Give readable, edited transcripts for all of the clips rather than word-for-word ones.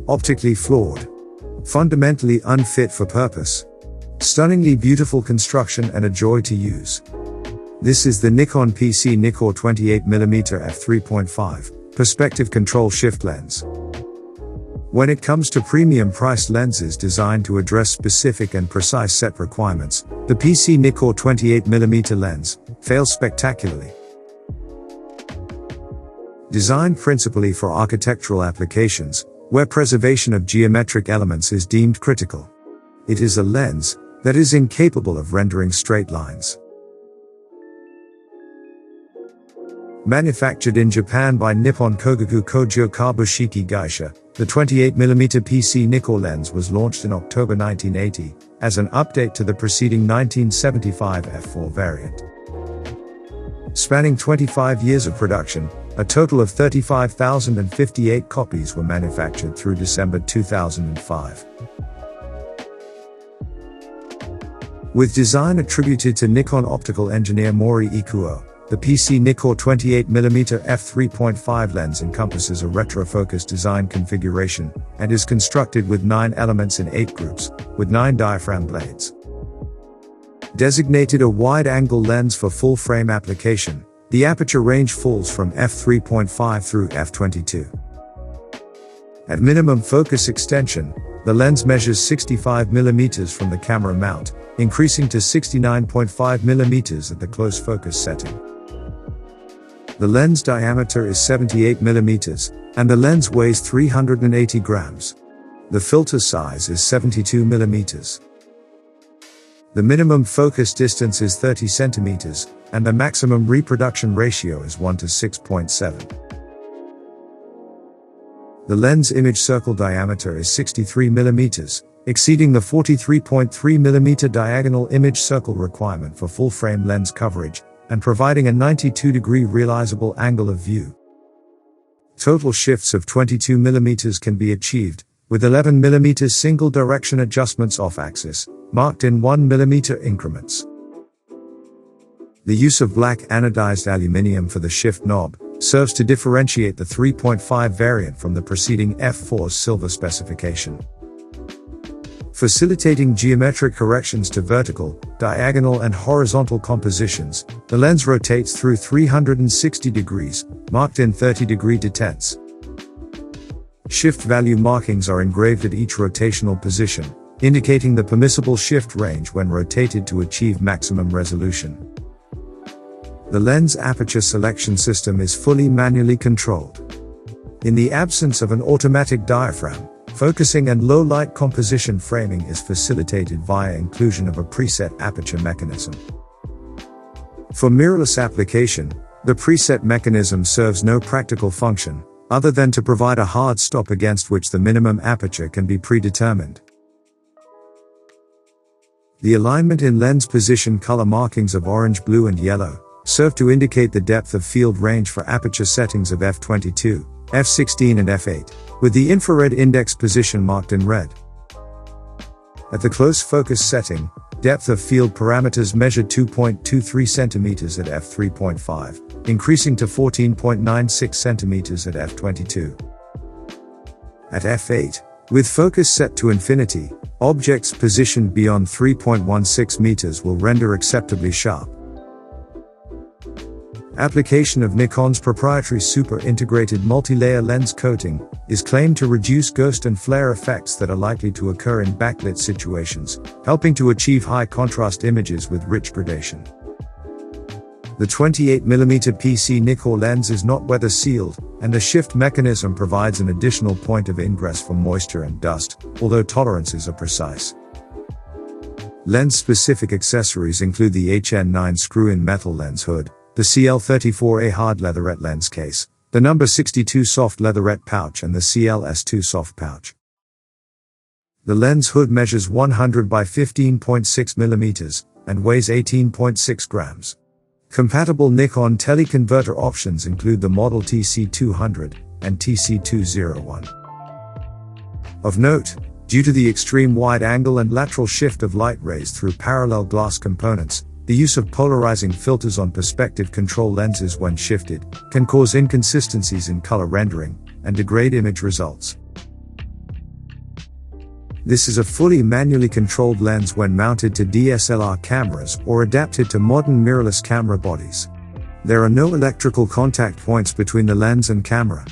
optically flawed, fundamentally unfit for purpose, stunningly beautiful construction and a joy to use. This is the Nikon PC-Nikkor 28mm f3.5 perspective control shift lens. When it comes to premium priced lenses designed to address specific and precise set requirements, the PC-Nikkor 28mm lens fails spectacularly. Designed principally for architectural applications, where preservation of geometric elements is deemed critical, it is a lens that is incapable of rendering straight lines. Manufactured in Japan by Nippon Kogaku Kojo Kabushiki Gaisha, the 28mm PC-Nikkor lens was launched in October 1980, as an update to the preceding 1975 f4 variant. Spanning 25 years of production, a total of 35,058 copies were manufactured through December 2005. With design attributed to Nikon optical engineer Mori Ikuo, the PC-Nikkor 28mm f3.5 lens encompasses a retrofocus design configuration, and is constructed with 9 elements in 8 groups, with 9 diaphragm blades. Designated a wide-angle lens for full-frame application, the aperture range falls from f3.5 through f22. At minimum focus extension, the lens measures 65mm from the camera mount, increasing to 69.5mm at the close focus setting. The lens diameter is 78mm, and the lens weighs 380 grams. The filter size is 72mm. The minimum focus distance is 30 cm, and the maximum reproduction ratio is 1 to 6.7. The lens image circle diameter is 63mm, exceeding the 43.3mm diagonal image circle requirement for full-frame lens coverage, and providing a 92-degree realizable angle of view. Total shifts of 22mm can be achieved, with 11mm single direction adjustments off-axis, marked in 1mm increments. The use of black anodized aluminium for the shift knob serves to differentiate the 3.5 variant from the preceding f4's silver specification. Facilitating geometric corrections to vertical, diagonal and horizontal compositions, the lens rotates through 360 degrees, marked in 30-degree detents. Shift value markings are engraved at each rotational position, indicating the permissible shift range when rotated to achieve maximum resolution. The lens aperture selection system is fully manually controlled. In the absence of an automatic diaphragm, focusing and low-light composition framing is facilitated via inclusion of a preset aperture mechanism. For mirrorless application, the preset mechanism serves no practical function, other than to provide a hard stop against which the minimum aperture can be predetermined. The alignment in lens position color markings of orange, blue and yellow serve to indicate the depth of field range for aperture settings of f22, f16 and f8, with the infrared index position marked in red. At the close focus setting, depth of field parameters measured 2.23 cm at f3.5, increasing to 14.96 cm at f22. At f8, with focus set to infinity, objects positioned beyond 3.16 meters will render acceptably sharp. Application of Nikon's proprietary super-integrated multi-layer lens coating is claimed to reduce ghost and flare effects that are likely to occur in backlit situations, helping to achieve high-contrast images with rich gradation. The 28mm PC-Nikkor lens is not weather-sealed, and the shift mechanism provides an additional point of ingress for moisture and dust, although tolerances are precise. Lens-specific accessories include the HN9 screw-in metal lens hood, the CL34A hard leatherette lens case, the number 62 soft leatherette pouch and the CLS2 soft pouch. The lens hood measures 100 by 15.6 mm, and weighs 18.6 grams. Compatible Nikon teleconverter options include the model TC200 and TC201. Of note, due to the extreme wide angle and lateral shift of light rays through parallel glass components, the use of polarizing filters on perspective control lenses when shifted can cause inconsistencies in color rendering and degrade image results. This is a fully manually controlled lens when mounted to DSLR cameras or adapted to modern mirrorless camera bodies. There are no electrical contact points between the lens and camera.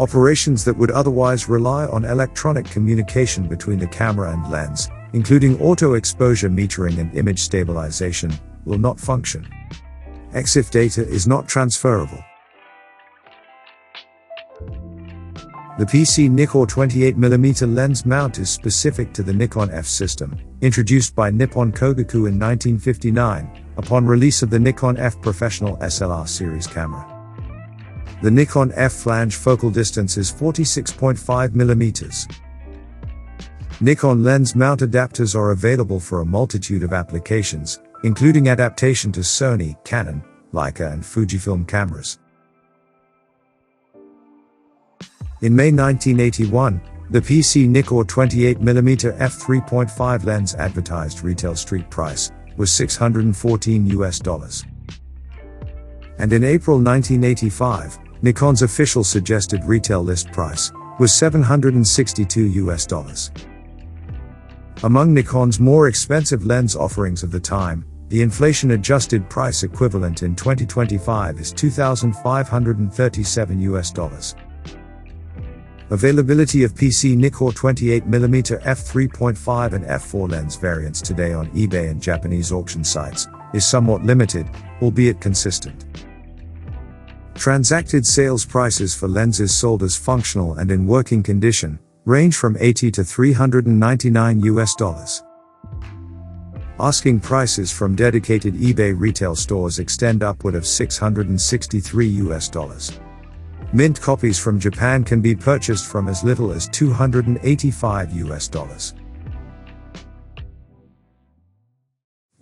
Operations that would otherwise rely on electronic communication between the camera and lens, including auto-exposure metering and image stabilization, will not function. EXIF data is not transferable. The PC-Nikkor 28mm lens mount is specific to the Nikon F system, introduced by Nippon Kogaku in 1959, upon release of the Nikon F Professional SLR series camera. The Nikon F flange focal distance is 46.5mm. Nikon lens mount adapters are available for a multitude of applications, including adaptation to Sony, Canon, Leica and Fujifilm cameras. In May 1981, the PC-Nikkor 28mm f3.5 lens advertised retail street price was $614. And in April 1985, Nikon's official suggested retail list price was $762. Among Nikon's more expensive lens offerings of the time, the inflation-adjusted price equivalent in 2025 is $2,537. Availability of PC-Nikkor 28mm f3.5 and f4 lens variants today on eBay and Japanese auction sites is somewhat limited, albeit consistent. Transacted sales prices for lenses sold as functional and in working condition range from $80 to $399. Asking prices from dedicated eBay retail stores extend upward of $663. Mint copies from Japan can be purchased from as little as $285.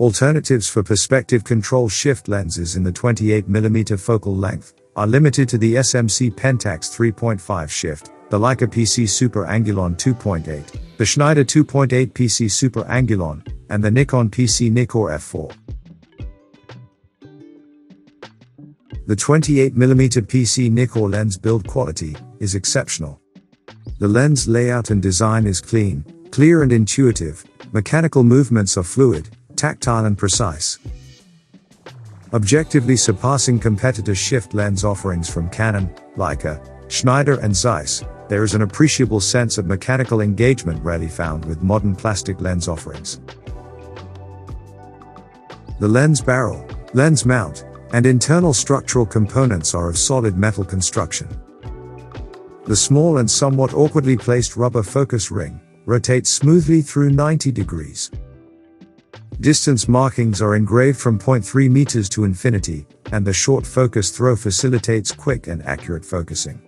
Alternatives for perspective control shift lenses in the 28mm focal length are limited to the SMC Pentax 3.5 shift, the Leica PC Super Angulon 2.8, the Schneider 2.8 PC Super Angulon, and the Nikon PC-Nikkor F4. The 28mm PC-Nikkor lens build quality is exceptional. The lens layout and design is clean, clear and intuitive, mechanical movements are fluid, tactile and precise. Objectively surpassing competitor shift lens offerings from Canon, Leica, Schneider and Zeiss, there is an appreciable sense of mechanical engagement rarely found with modern plastic lens offerings. The lens barrel, lens mount, and internal structural components are of solid metal construction. The small and somewhat awkwardly placed rubber focus ring rotates smoothly through 90 degrees. Distance markings are engraved from 0.3 meters to infinity, and the short focus throw facilitates quick and accurate focusing.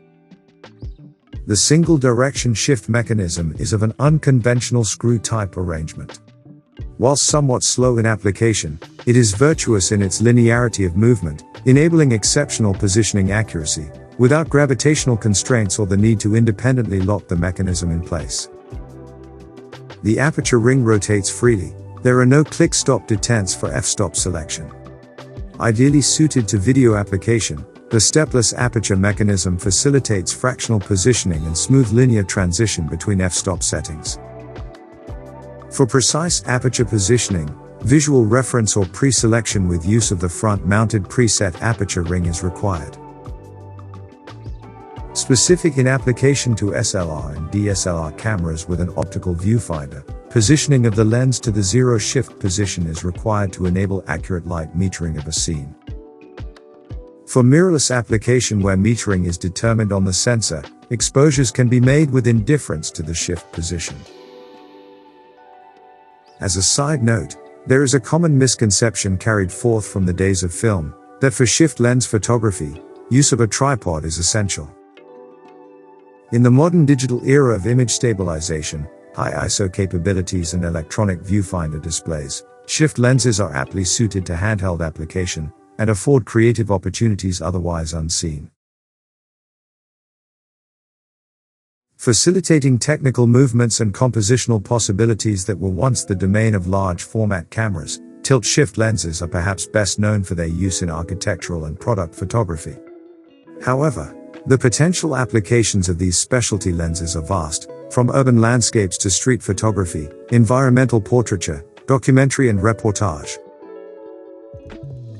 The single direction shift mechanism is of an unconventional screw-type arrangement. Whilst somewhat slow in application, it is virtuous in its linearity of movement, enabling exceptional positioning accuracy, without gravitational constraints or the need to independently lock the mechanism in place. The aperture ring rotates freely. There are no click-stop detents for f-stop selection. Ideally suited to video application, the stepless aperture mechanism facilitates fractional positioning and smooth linear transition between f-stop settings. For precise aperture positioning, visual reference or pre-selection with use of the front-mounted preset aperture ring is required. Specific in application to SLR and DSLR cameras with an optical viewfinder, positioning of the lens to the zero shift position is required to enable accurate light metering of a scene. For mirrorless application where metering is determined on the sensor, exposures can be made with indifference to the shift position. As a side note, there is a common misconception carried forth from the days of film, that for shift lens photography, use of a tripod is essential. In the modern digital era of image stabilization, high ISO capabilities and electronic viewfinder displays, shift lenses are aptly suited to handheld application, and afford creative opportunities otherwise unseen. Facilitating technical movements and compositional possibilities that were once the domain of large format cameras, tilt-shift lenses are perhaps best known for their use in architectural and product photography. However, the potential applications of these specialty lenses are vast, From urban landscapes to street photography, environmental portraiture, documentary and reportage.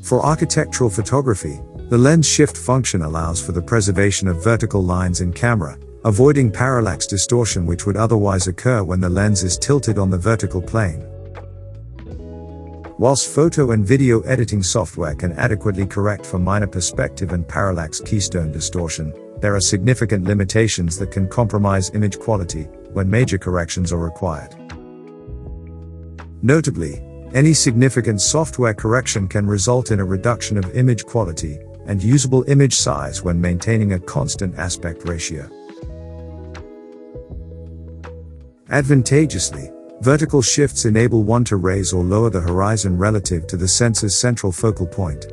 For architectural photography, the lens shift function allows for the preservation of vertical lines in camera, avoiding parallax distortion which would otherwise occur when the lens is tilted on the vertical plane. Whilst photo and video editing software can adequately correct for minor perspective and parallax keystone distortion, there are significant limitations that can compromise image quality when major corrections are required. Notably, any significant software correction can result in a reduction of image quality and usable image size when maintaining a constant aspect ratio. Advantageously, vertical shifts enable one to raise or lower the horizon relative to the sensor's central focal point.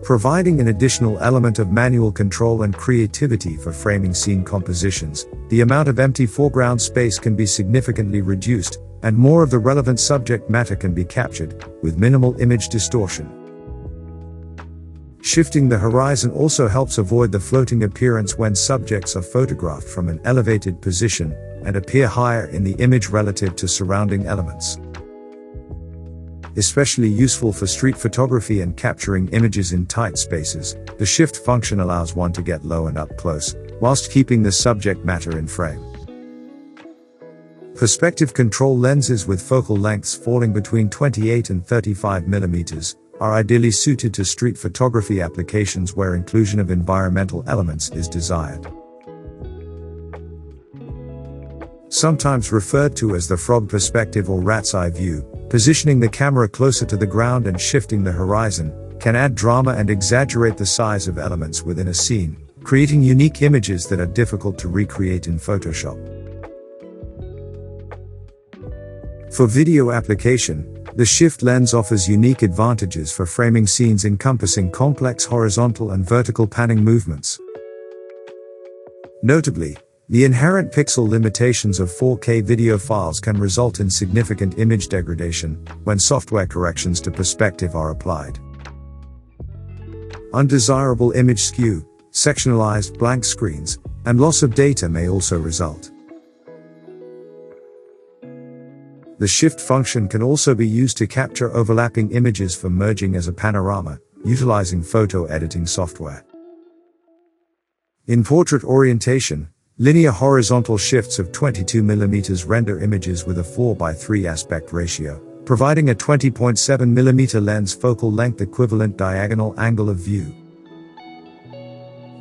Providing an additional element of manual control and creativity for framing scene compositions, the amount of empty foreground space can be significantly reduced, and more of the relevant subject matter can be captured, with minimal image distortion. Shifting the horizon also helps avoid the floating appearance when subjects are photographed from an elevated position and appear higher in the image relative to surrounding elements. Especially useful for street photography and capturing images in tight spaces, the shift function allows one to get low and up close, whilst keeping the subject matter in frame. Perspective control lenses with focal lengths falling between 28 and 35 mm are ideally suited to street photography applications where inclusion of environmental elements is desired. Sometimes referred to as the frog perspective or rat's eye view, positioning the camera closer to the ground and shifting the horizon can add drama and exaggerate the size of elements within a scene, creating unique images that are difficult to recreate in Photoshop. For video application, the shift lens offers unique advantages for framing scenes encompassing complex horizontal and vertical panning movements. Notably, the inherent pixel limitations of 4K video files can result in significant image degradation when software corrections to perspective are applied. Undesirable image skew, sectionalized blank screens, and loss of data may also result. The shift function can also be used to capture overlapping images for merging as a panorama, utilizing photo editing software. In portrait orientation, linear horizontal shifts of 22 mm render images with a 4:3 aspect ratio, providing a 20.7 mm lens focal length equivalent diagonal angle of view.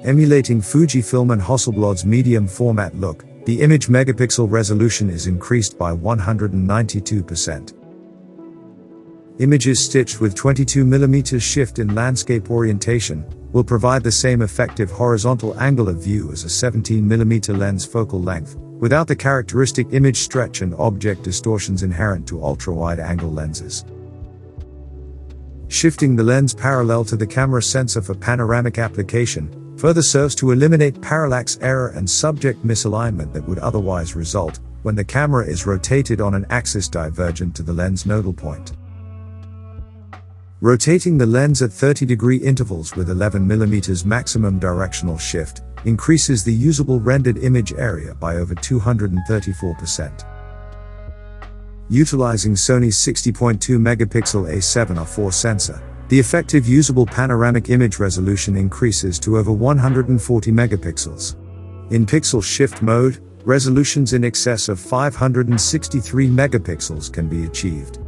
Emulating Fujifilm and Hasselblad's medium format look, the image megapixel resolution is increased by 192%. Images stitched with 22 mm shift in landscape orientation will provide the same effective horizontal angle of view as a 17 mm lens focal length, without the characteristic image stretch and object distortions inherent to ultra-wide angle lenses. Shifting the lens parallel to the camera sensor for panoramic application further serves to eliminate parallax error and subject misalignment that would otherwise result when the camera is rotated on an axis divergent to the lens nodal point. Rotating the lens at 30-degree intervals with 11 mm maximum directional shift increases the usable rendered image area by over 234%. Utilizing Sony's 60.2 megapixel A7R4 sensor, the effective usable panoramic image resolution increases to over 140 megapixels. In pixel shift mode, resolutions in excess of 563 megapixels can be achieved.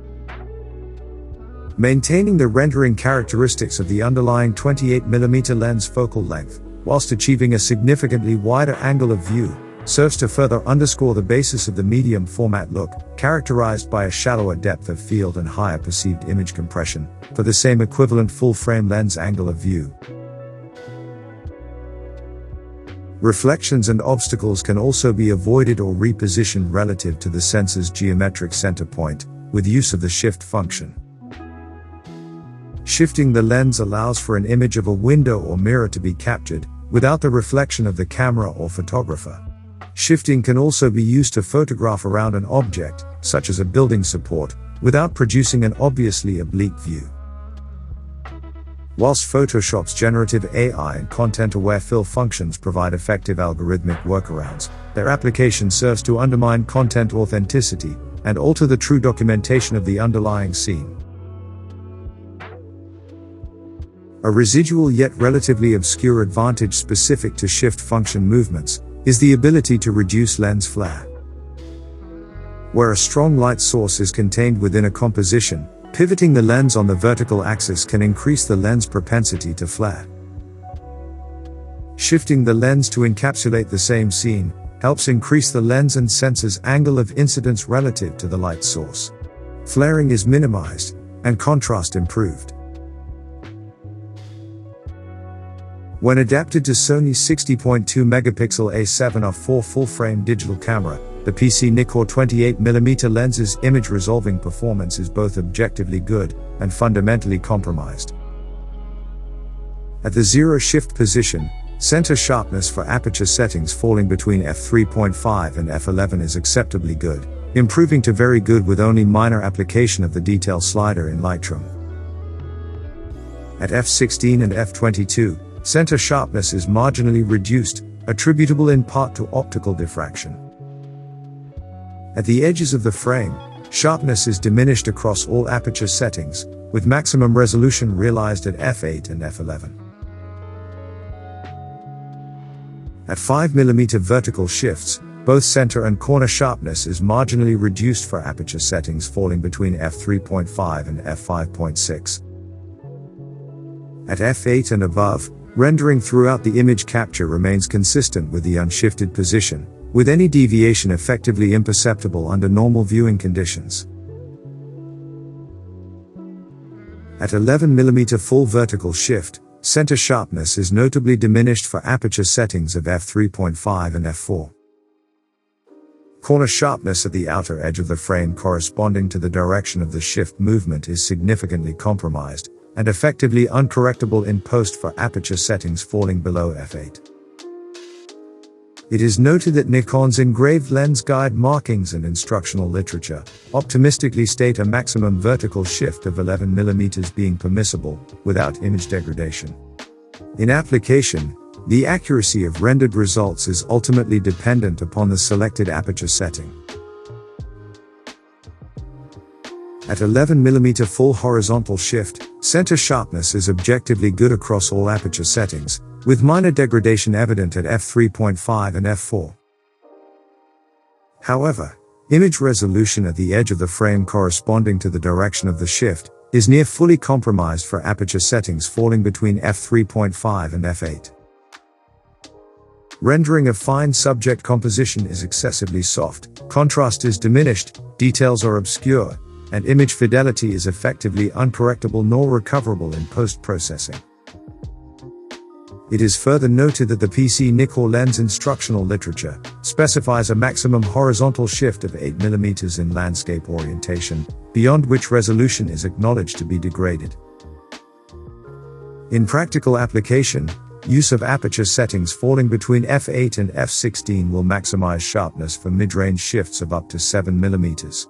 Maintaining the rendering characteristics of the underlying 28mm lens focal length, whilst achieving a significantly wider angle of view, serves to further underscore the basis of the medium format look, characterized by a shallower depth of field and higher perceived image compression, for the same equivalent full-frame lens angle of view. Reflections and obstacles can also be avoided or repositioned relative to the sensor's geometric center point, with use of the shift function. Shifting the lens allows for an image of a window or mirror to be captured, without the reflection of the camera or photographer. Shifting can also be used to photograph around an object, such as a building support, without producing an obviously oblique view. Whilst Photoshop's generative AI and content-aware fill functions provide effective algorithmic workarounds, their application serves to undermine content authenticity and alter the true documentation of the underlying scene. A residual yet relatively obscure advantage specific to shift function movements is the ability to reduce lens flare. Where a strong light source is contained within a composition, pivoting the lens on the vertical axis can increase the lens propensity to flare. Shifting the lens to encapsulate the same scene helps increase the lens and sensor's angle of incidence relative to the light source. Flaring is minimized, and contrast improved. When adapted to Sony's 60.2 megapixel A7R4 full-frame digital camera, the PC-Nikkor 28mm lens's image resolving performance is both objectively good and fundamentally compromised. At the zero shift position, center sharpness for aperture settings falling between f3.5 and f11 is acceptably good, improving to very good with only minor application of the detail slider in Lightroom. At f16 and f22, center sharpness is marginally reduced, attributable in part to optical diffraction. At the edges of the frame, sharpness is diminished across all aperture settings, with maximum resolution realized at f8 and f11. At 5mm vertical shifts, both center and corner sharpness is marginally reduced for aperture settings falling between f3.5 and f5.6. At f8 and above, rendering throughout the image capture remains consistent with the unshifted position, with any deviation effectively imperceptible under normal viewing conditions. At 11mm full vertical shift, center sharpness is notably diminished for aperture settings of f3.5 and f4. Corner sharpness at the outer edge of the frame corresponding to the direction of the shift movement is significantly compromised, and effectively uncorrectable in post for aperture settings falling below f8. It is noted that Nikon's engraved lens guide markings and instructional literature optimistically state a maximum vertical shift of 11mm being permissible, without image degradation. In application, the accuracy of rendered results is ultimately dependent upon the selected aperture setting. At 11mm full horizontal shift, center sharpness is objectively good across all aperture settings, with minor degradation evident at f3.5 and f4. However, image resolution at the edge of the frame corresponding to the direction of the shift is near fully compromised for aperture settings falling between f3.5 and f8. Rendering of fine subject composition is excessively soft, contrast is diminished, details are obscure, and image fidelity is effectively uncorrectable nor recoverable in post-processing. It is further noted that the PC-Nikkor lens instructional literature specifies a maximum horizontal shift of 8mm in landscape orientation, beyond which resolution is acknowledged to be degraded. In practical application, use of aperture settings falling between f8 and f16 will maximize sharpness for mid-range shifts of up to 7mm.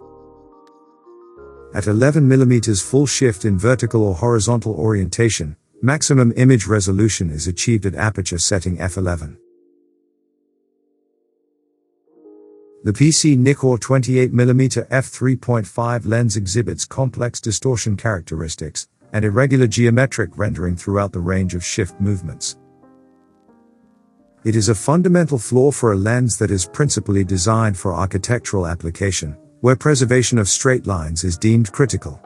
At 11mm full shift in vertical or horizontal orientation, maximum image resolution is achieved at aperture setting f11. The PC-Nikkor 28mm f3.5 lens exhibits complex distortion characteristics and irregular geometric rendering throughout the range of shift movements. It is a fundamental flaw for a lens that is principally designed for architectural application, where preservation of straight lines is deemed critical.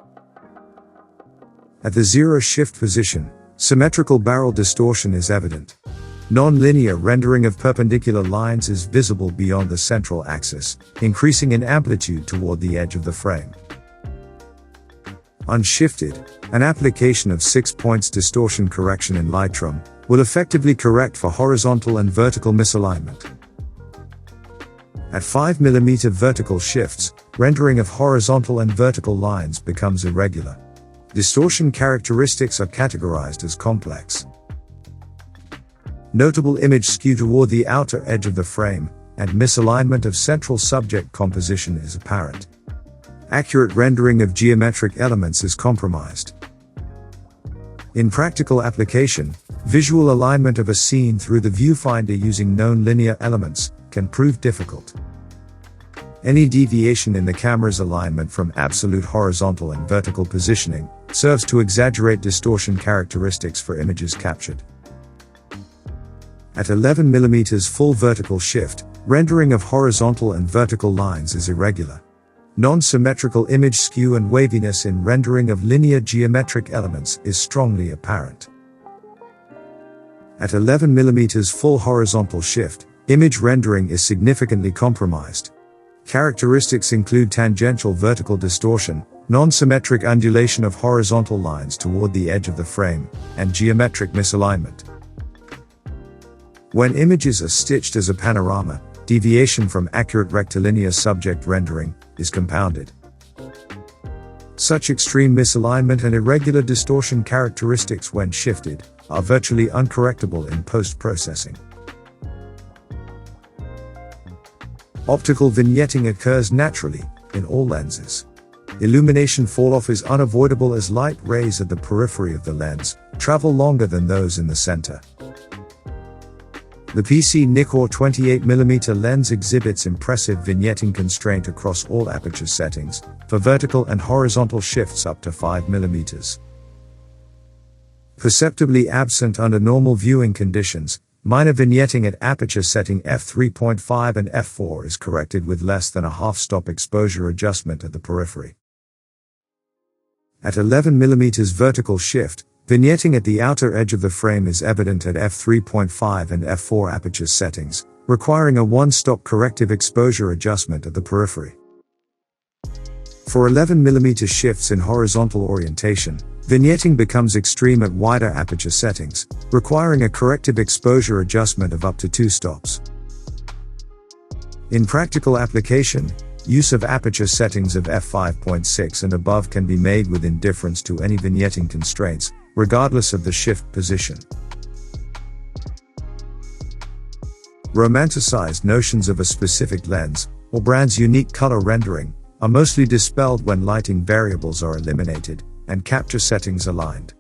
At the zero shift position, symmetrical barrel distortion is evident. Non-linear rendering of perpendicular lines is visible beyond the central axis, increasing in amplitude toward the edge of the frame. Unshifted, an application of 6 points distortion correction in Lightroom will effectively correct for horizontal and vertical misalignment. At 5mm vertical shifts, rendering of horizontal and vertical lines becomes irregular. Distortion characteristics are categorized as complex. Notable image skew toward the outer edge of the frame, and misalignment of central subject composition is apparent. Accurate rendering of geometric elements is compromised. In practical application, visual alignment of a scene through the viewfinder using known linear elements can prove difficult. Any deviation in the camera's alignment from absolute horizontal and vertical positioning serves to exaggerate distortion characteristics for images captured. At 11mm full vertical shift, rendering of horizontal and vertical lines is irregular. Non-symmetrical image skew and waviness in rendering of linear geometric elements is strongly apparent. At 11mm full horizontal shift, image rendering is significantly compromised. Characteristics include tangential vertical distortion, non-symmetric undulation of horizontal lines toward the edge of the frame, and geometric misalignment. When images are stitched as a panorama, deviation from accurate rectilinear subject rendering is compounded. Such extreme misalignment and irregular distortion characteristics when shifted are virtually uncorrectable in post-processing. Optical vignetting occurs naturally in all lenses. Illumination falloff is unavoidable as light rays at the periphery of the lens travel longer than those in the center. The PC-Nikkor 28mm lens exhibits impressive vignetting constraint across all aperture settings, for vertical and horizontal shifts up to 5mm. Perceptibly absent under normal viewing conditions, minor vignetting at aperture setting f3.5 and f4 is corrected with less than a half-stop exposure adjustment at the periphery. At 11mm vertical shift, vignetting at the outer edge of the frame is evident at f3.5 and f4 aperture settings, requiring a one-stop corrective exposure adjustment at the periphery. For 11mm shifts in horizontal orientation, vignetting becomes extreme at wider aperture settings, requiring a corrective exposure adjustment of up to 2 stops. In practical application, use of aperture settings of f5.6 and above can be made with indifference to any vignetting constraints, regardless of the shift position. Romanticized notions of a specific lens, or brand's unique color rendering, are mostly dispelled when lighting variables are eliminated, and capture settings aligned.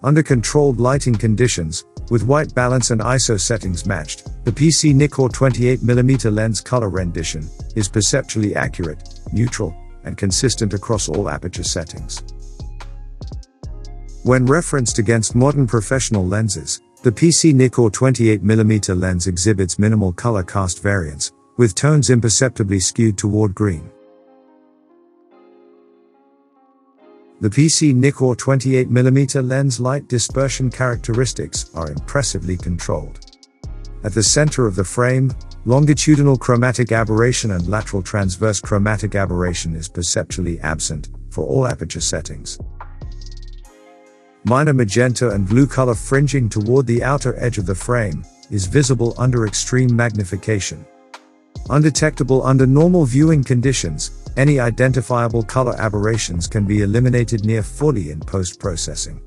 Under controlled lighting conditions, with white balance and ISO settings matched, the PC-Nikkor 28mm lens color rendition is perceptually accurate, neutral, and consistent across all aperture settings. When referenced against modern professional lenses, the PC-Nikkor 28mm lens exhibits minimal color cast variance, with tones imperceptibly skewed toward green. The PC-Nikkor 28mm lens light dispersion characteristics are impressively controlled. At the center of the frame, longitudinal chromatic aberration and lateral transverse chromatic aberration is perceptually absent for all aperture settings. Minor magenta and blue color fringing toward the outer edge of the frame is visible under extreme magnification. Undetectable under normal viewing conditions, any identifiable color aberrations can be eliminated near fully in post-processing.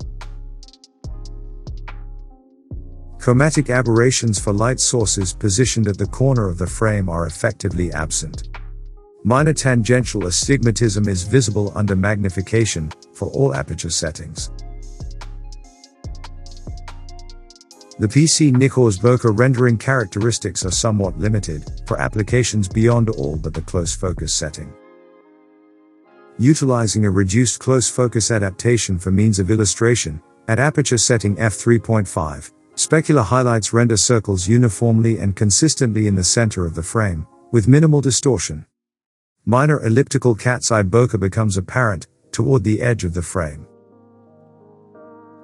Chromatic aberrations for light sources positioned at the corner of the frame are effectively absent. Minor tangential astigmatism is visible under magnification for all aperture settings. The PC-Nikkor's bokeh rendering characteristics are somewhat limited for applications beyond all but the close focus setting. Utilizing a reduced close focus adaptation for means of illustration, at aperture setting f3.5, specular highlights render circles uniformly and consistently in the center of the frame, with minimal distortion. Minor elliptical cat's eye bokeh becomes apparent toward the edge of the frame.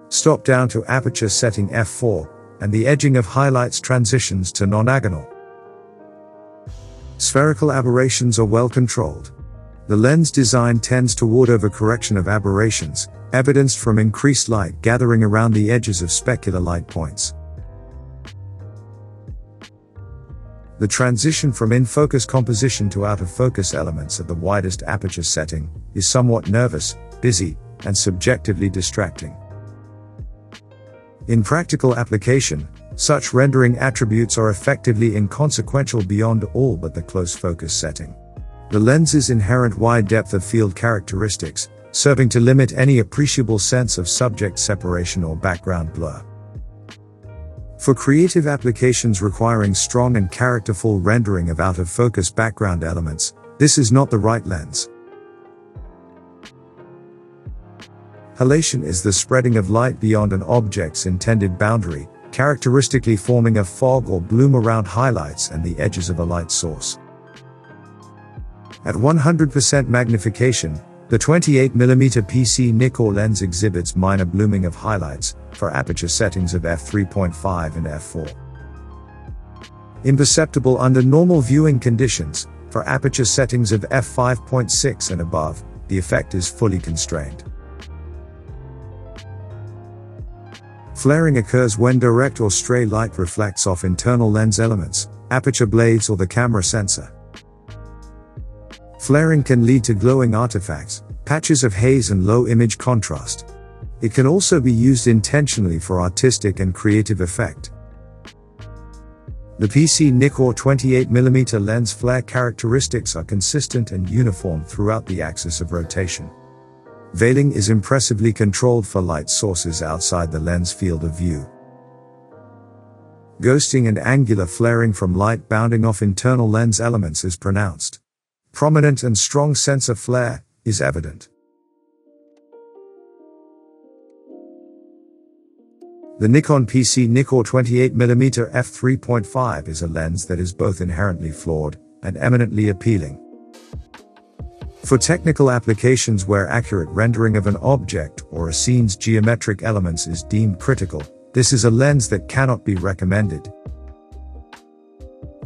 Stop down to aperture setting f4, and the edging of highlights transitions to non-agonal. Spherical aberrations are well controlled. The lens design tends toward overcorrection of aberrations, evidenced from increased light gathering around the edges of specular light points. The transition from in-focus composition to out-of-focus elements at the widest aperture setting is somewhat nervous, busy, and subjectively distracting. In practical application, such rendering attributes are effectively inconsequential beyond all but the close focus setting. The lens's inherent wide depth of field characteristics serving to limit any appreciable sense of subject separation or background blur. For creative applications requiring strong and characterful rendering of out-of-focus background elements, this is not the right lens. Halation is the spreading of light beyond an object's intended boundary, characteristically forming a fog or bloom around highlights and the edges of a light source. At 100% magnification, the 28mm PC-Nikkor lens exhibits minor blooming of highlights, for aperture settings of f3.5 and f4. Imperceptible under normal viewing conditions, for aperture settings of f5.6 and above, the effect is fully constrained. Flaring occurs when direct or stray light reflects off internal lens elements, aperture blades or the camera sensor. Flaring can lead to glowing artifacts, patches of haze and low image contrast. It can also be used intentionally for artistic and creative effect. The PC-Nikkor 28mm lens flare characteristics are consistent and uniform throughout the axis of rotation. Veiling is impressively controlled for light sources outside the lens field of view. Ghosting and angular flaring from light bounding off internal lens elements is pronounced. Prominent and strong sense of flare is evident. The Nikon PC-Nikkor 28mm f3.5 is a lens that is both inherently flawed and eminently appealing. For technical applications where accurate rendering of an object or a scene's geometric elements is deemed critical, this is a lens that cannot be recommended.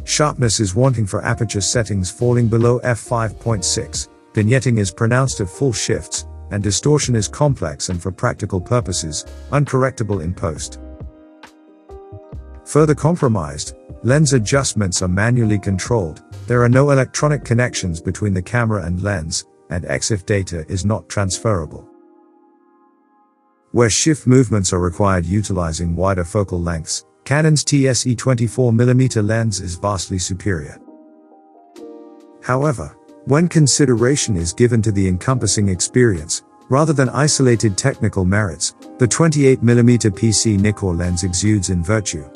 Sharpness is wanting for aperture settings falling below f5.6, vignetting is pronounced at full shifts, and distortion is complex and for practical purposes, uncorrectable in post. Further compromised, lens adjustments are manually controlled, there are no electronic connections between the camera and lens, and EXIF data is not transferable. Where shift movements are required utilizing wider focal lengths, Canon's TSE 24mm lens is vastly superior. However, when consideration is given to the encompassing experience, rather than isolated technical merits, the 28mm PC-Nikkor lens exudes in virtue.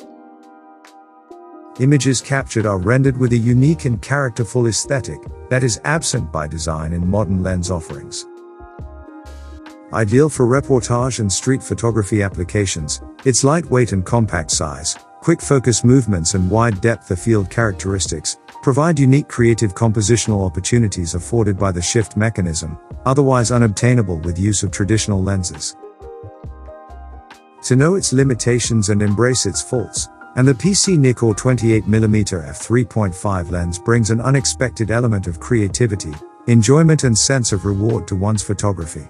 Images captured are rendered with a unique and characterful aesthetic that is absent by design in modern lens offerings. Ideal for reportage and street photography applications, its lightweight and compact size, quick focus movements and wide depth of field characteristics provide unique creative compositional opportunities afforded by the shift mechanism, otherwise unobtainable with use of traditional lenses. To know its limitations and embrace its faults, and the PC-Nikkor 28mm f3.5 lens brings an unexpected element of creativity, enjoyment and sense of reward to one's photography.